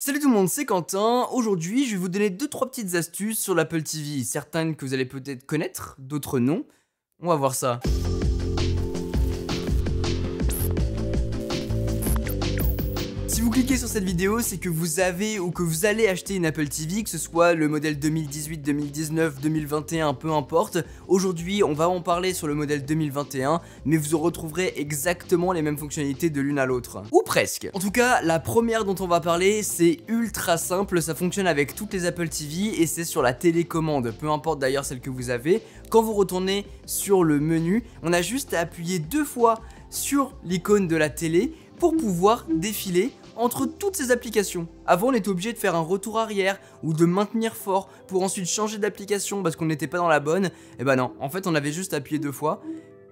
Salut tout le monde, c'est Quentin. Aujourd'hui, je vais vous donner 2-3 petites astuces sur l'Apple TV. Certaines que vous allez peut-être connaître, d'autres non. On va voir ça. Si vous cliquez sur cette vidéo, c'est que vous avez ou que vous allez acheter une Apple TV, que ce soit le modèle 2018, 2019, 2021, peu importe. Aujourd'hui, on va en parler sur le modèle 2021, mais vous retrouverez exactement les mêmes fonctionnalités de l'une à l'autre. Ou presque. En tout cas, la première dont on va parler, c'est ultra simple, ça fonctionne avec toutes les Apple TV et c'est sur la télécommande, peu importe d'ailleurs celle que vous avez. Quand vous retournez sur le menu, on a juste à appuyer 2 fois sur l'icône de la télé pour pouvoir défiler entre toutes ces applications. Avant, on était obligé de faire un retour arrière ou de maintenir fort pour ensuite changer d'application parce qu'on n'était pas dans la bonne. Et bah non, en fait on avait juste appuyé 2 fois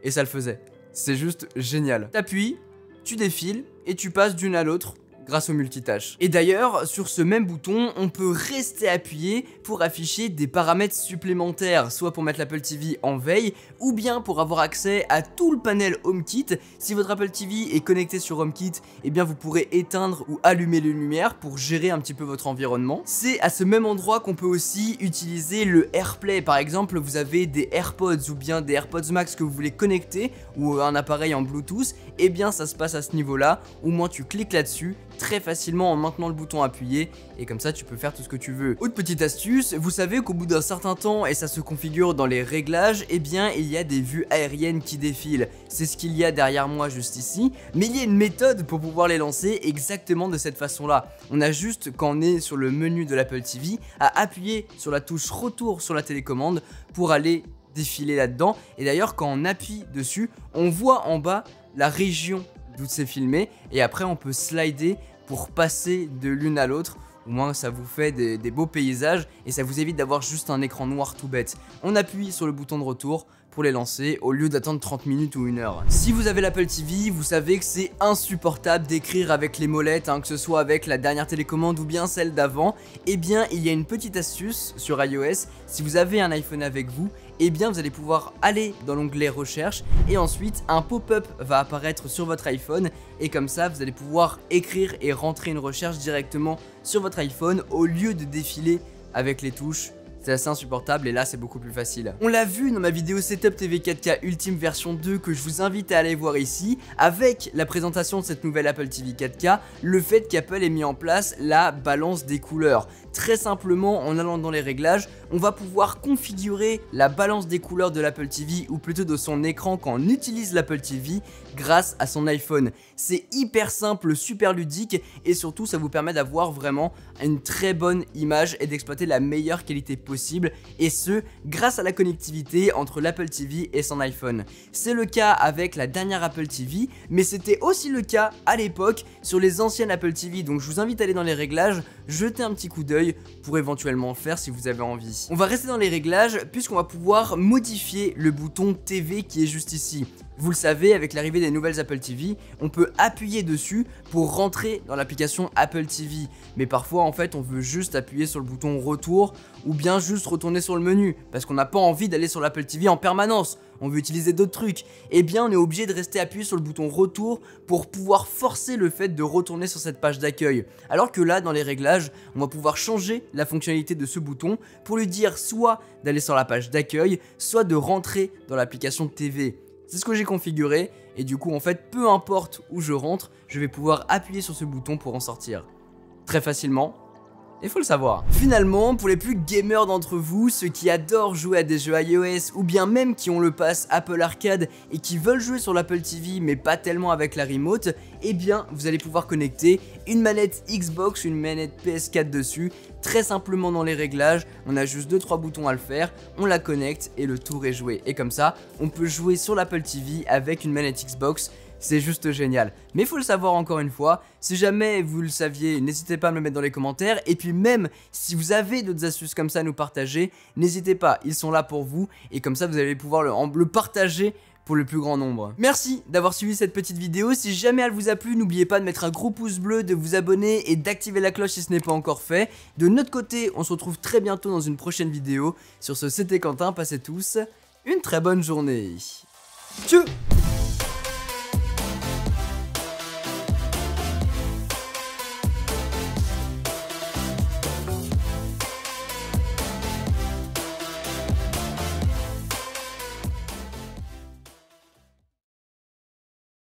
et ça le faisait. C'est juste génial. T'appuies, tu défiles et tu passes d'une à l'autre grâce au multitâche. Et d'ailleurs, sur ce même bouton, on peut rester appuyé pour afficher des paramètres supplémentaires, soit pour mettre l'Apple TV en veille, ou bien pour avoir accès à tout le panel HomeKit. Si votre Apple TV est connecté sur HomeKit, eh bien vous pourrez éteindre ou allumer les lumières pour gérer un petit peu votre environnement. C'est à ce même endroit qu'on peut aussi utiliser le AirPlay. Par exemple, vous avez des AirPods ou bien des AirPods Max que vous voulez connecter, ou un appareil en Bluetooth, eh bien ça se passe à ce niveau-là. Au moins tu cliques là-dessus très facilement en maintenant le bouton appuyé et comme ça tu peux faire tout ce que tu veux. Autre petite astuce, vous savez qu'au bout d'un certain temps, et ça se configure dans les réglages, eh bien il y a des vues aériennes qui défilent. C'est ce qu'il y a derrière moi juste ici, mais il y a une méthode pour pouvoir les lancer exactement de cette façon là. On a juste, quand on est sur le menu de l'Apple TV, à appuyer sur la touche retour sur la télécommande pour aller défiler là-dedans. Et d'ailleurs quand on appuie dessus, on voit en bas la région d'où c'est filmé et après on peut slider pour passer de l'une à l'autre. Au moins ça vous fait des beaux paysages et ça vous évite d'avoir juste un écran noir tout bête. On appuie sur le bouton de retour pour les lancer au lieu d'attendre 30 minutes ou 1 heure. Si vous avez l'Apple TV, vous savez que c'est insupportable d'écrire avec les molettes, que ce soit avec la dernière télécommande ou bien celle d'avant. Eh bien il y a une petite astuce sur iOS, si vous avez un iPhone avec vous, eh bien vous allez pouvoir aller dans l'onglet recherche et ensuite un pop-up va apparaître sur votre iPhone et comme ça vous allez pouvoir écrire et rentrer une recherche directement sur votre iPhone au lieu de défiler avec les touches. C'est assez insupportable et là c'est beaucoup plus facile. On l'a vu dans ma vidéo Setup TV 4K Ultime version 2 que je vous invite à aller voir ici, avec la présentation de cette nouvelle Apple TV 4K, le fait qu'Apple ait mis en place la balance des couleurs. Très simplement, en allant dans les réglages, on va pouvoir configurer la balance des couleurs de l'Apple TV ou plutôt de son écran quand on utilise l'Apple TV grâce à son iPhone. C'est hyper simple, super ludique et surtout ça vous permet d'avoir vraiment une très bonne image et d'exploiter la meilleure qualité possible et ce grâce à la connectivité entre l'Apple TV et son iPhone. C'est le cas avec la dernière Apple TV mais c'était aussi le cas à l'époque sur les anciennes Apple TV, donc je vous invite à aller dans les réglages, jeter un petit coup d'œil pour éventuellement le faire si vous avez envie. On va rester dans les réglages puisqu'on va pouvoir modifier le bouton TV qui est juste ici. Vous le savez, avec l'arrivée des nouvelles Apple TV, on peut appuyer dessus pour rentrer dans l'application Apple TV. Mais parfois, en fait, on veut juste appuyer sur le bouton retour ou bien juste retourner sur le menu parce qu'on n'a pas envie d'aller sur l'Apple TV en permanence. On veut utiliser d'autres trucs. Eh bien, on est obligé de rester appuyé sur le bouton retour pour pouvoir forcer le fait de retourner sur cette page d'accueil. Alors que là, dans les réglages, on va pouvoir changer la fonctionnalité de ce bouton pour lui dire soit d'aller sur la page d'accueil, soit de rentrer dans l'application TV. C'est ce que j'ai configuré et du coup en fait peu importe où je rentre, je vais pouvoir appuyer sur ce bouton pour en sortir. Très facilement. Il faut le savoir. Finalement, pour les plus gamers d'entre vous, ceux qui adorent jouer à des jeux iOS ou bien même qui ont le pass Apple Arcade et qui veulent jouer sur l'Apple TV mais pas tellement avec la remote, eh bien vous allez pouvoir connecter une manette Xbox, une manette PS4 dessus, très simplement dans les réglages, on a juste 2-3 boutons à le faire, on la connecte et le tour est joué. Et comme ça, on peut jouer sur l'Apple TV avec une manette Xbox. C'est juste génial. Mais il faut le savoir encore une fois, si jamais vous le saviez, n'hésitez pas à me le mettre dans les commentaires. Et puis même, si vous avez d'autres astuces comme ça à nous partager, n'hésitez pas, ils sont là pour vous. Et comme ça, vous allez pouvoir le partager pour le plus grand nombre. Merci d'avoir suivi cette petite vidéo. Si jamais elle vous a plu, n'oubliez pas de mettre un gros pouce bleu, de vous abonner et d'activer la cloche si ce n'est pas encore fait. De notre côté, on se retrouve très bientôt dans une prochaine vidéo. Sur ce, c'était Quentin, passez tous une très bonne journée. Tchou!